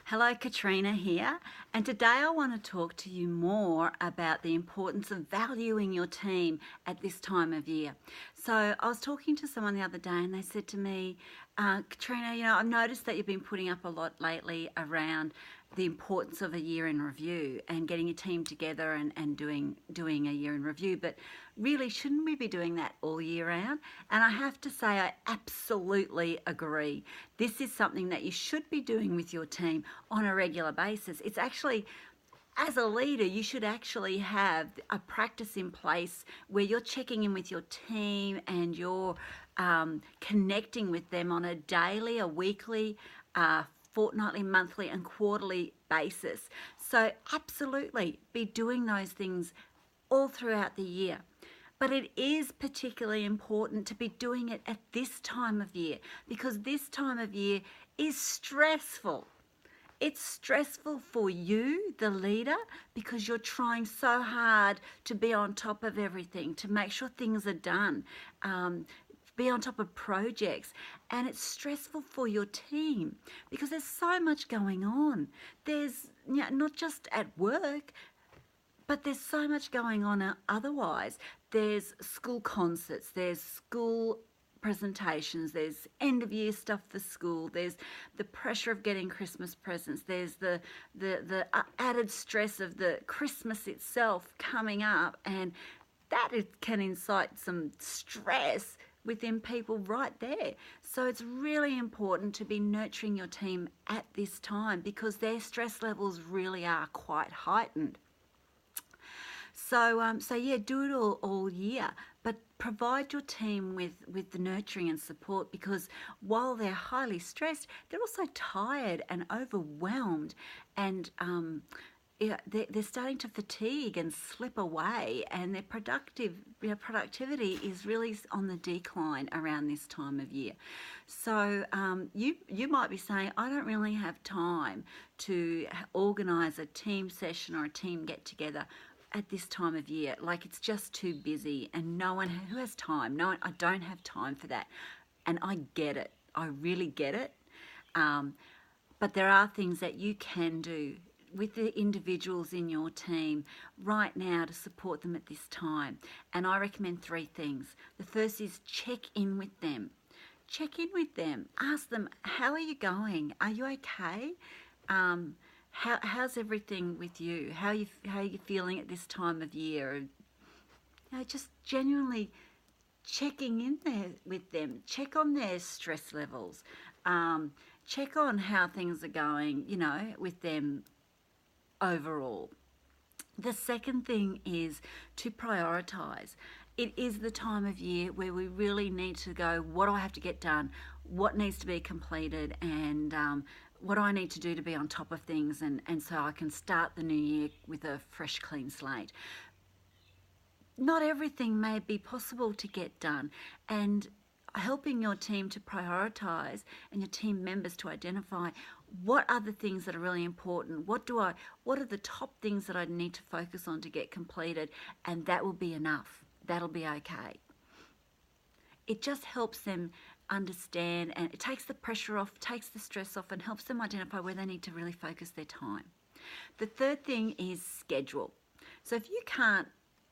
Hello, Katrina here, and today I want to talk to you more about the importance of valuing your team at this time of year. So I was talking to someone the other day and they said to me, Katrina, I've noticed that you've been putting up a lot lately around the importance of a year in review and getting a team together and doing a year in review, but really shouldn't we be doing that all year round? And I have to say I absolutely agree. This is something that you should be doing with your team on a regular basis. It's actually, as a leader, you should actually have a practice in place where you're checking in with your team and you're connecting with them on a daily, a weekly, fortnightly, monthly and quarterly basis. So absolutely be doing those things all throughout the year. But it is particularly important to be doing it at this time of year because this time of year is stressful. It's stressful for you, the leader, because you're trying so hard to be on top of everything, to make sure things are done, be on top of projects. And it's stressful for your team because there's so much going on. There's not just at work, but there's so much going on otherwise. There's school concerts, there's school presentations, there's end of year stuff for school, there's the pressure of getting Christmas presents, there's the added stress of the Christmas itself coming up, and that can incite some stress within people right there. So it's really important to be nurturing your team at this time because their stress levels really are quite heightened. So yeah, do it all year, but provide your team with the nurturing and support because while they're highly stressed, they're also tired and overwhelmed, and they're starting to fatigue and slip away, and their productivity is really on the decline around this time of year. So you might be saying, I don't really have time to organise a team session or a team get together at this time of year. Like, it's just too busy and no one who has time. No, I don't have time for that. And I get it. I really get it. But there are things that you can do with the individuals in your team right now to support them at this time. And I recommend 3 things. The first is check in with them. Check in with them. Ask them, how are you going? Are you okay? How's everything with you? How are you feeling at this time of year? Just genuinely checking in there with them. Check on their stress levels. Check on how things are going, with them overall. The second thing is to prioritise. It is the time of year where we really need to go, what do I have to get done? What needs to be completed? And what do I need to do to be on top of things, and so I can start the new year with a fresh, clean slate. Not everything may be possible to get done, and helping your team to prioritise and your team members to identify what are the things that are really important, what are the top things that I need to focus on to get completed, and that will be enough. That'll be okay. It just helps them understand, and it takes the pressure off, takes the stress off, and helps them identify where they need to really focus their time. The third thing is schedule. So if you can't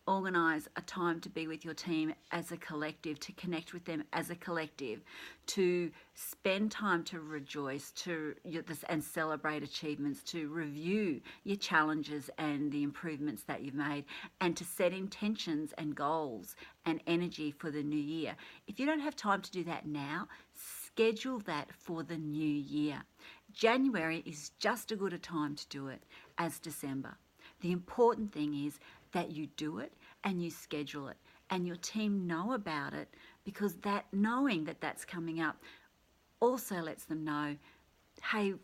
organise a time to be with your team as a collective, to connect with them as a collective, to spend time to rejoice and celebrate achievements, to review your challenges and the improvements that you've made, and to set intentions and goals and energy for the new year. If you don't have time to do that now, schedule that for the new year. January is just as good a time to do it as December. The important thing is that you do it and you schedule it and your team know about it, because that knowing that that's coming up also lets them know, hey,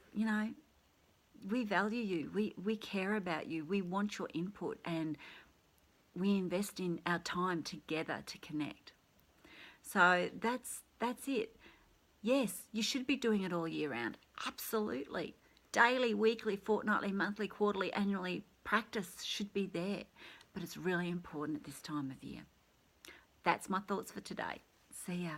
we value you, we care about you, we want your input, and we invest in our time together to connect. So that's it. Yes, you should be doing it all year round. Absolutely. Daily, weekly, fortnightly, monthly, quarterly, annually, practice should be there. But it's really important at this time of year. That's my thoughts for today. See ya.